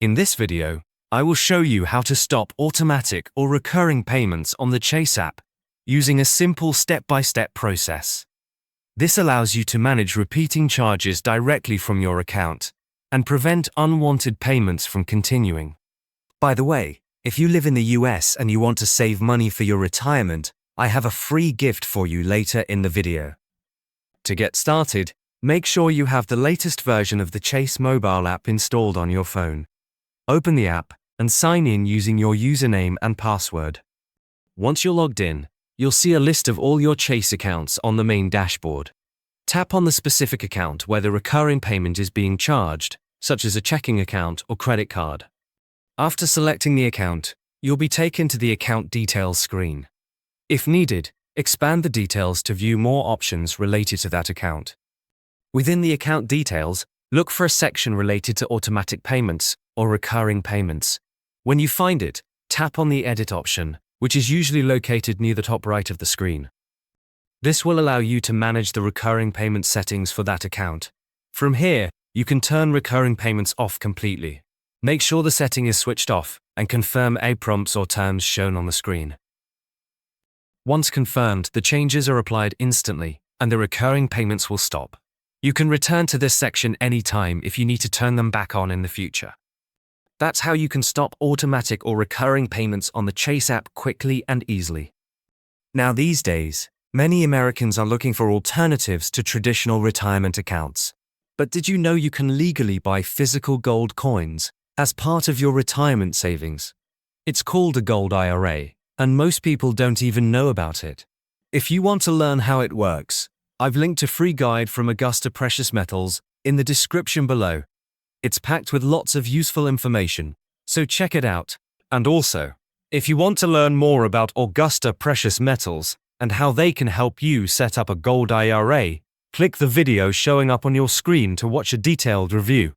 In this video, I will show you how to stop automatic or recurring payments on the Chase app using a simple step-by-step process. This allows you to manage repeating charges directly from your account and prevent unwanted payments from continuing. By the way, if you live in the US and you want to save money for your retirement, I have a free gift for you later in the video. To get started, make sure you have the latest version of the Chase mobile app installed on your phone. Open the app and sign in using your username and password. Once you're logged in, you'll see a list of all your Chase accounts on the main dashboard. Tap on the specific account where the recurring payment is being charged, such as a checking account or credit card. After selecting the account, you'll be taken to the account details screen. If needed, expand the details to view more options related to that account. Within the account details, look for a section related to automatic payments or recurring payments. When you find it, tap on the Edit option, which is usually located near the top right of the screen. This will allow you to manage the recurring payment settings for that account. From here, you can turn recurring payments off completely. Make sure the setting is switched off and confirm any prompts or terms shown on the screen. Once confirmed, the changes are applied instantly and the recurring payments will stop. You can return to this section anytime if you need to turn them back on in the future. That's how you can stop automatic or recurring payments on the Chase app quickly and easily. Now these days, many Americans are looking for alternatives to traditional retirement accounts. But did you know you can legally buy physical gold coins as part of your retirement savings? It's called a gold IRA, and most people don't even know about it. If you want to learn how it works, I've linked a free guide from Augusta Precious Metals in the description below. It's packed with lots of useful information, so check it out. And also, if you want to learn more about Augusta Precious Metals and how they can help you set up a gold IRA, click the video showing up on your screen to watch a detailed review.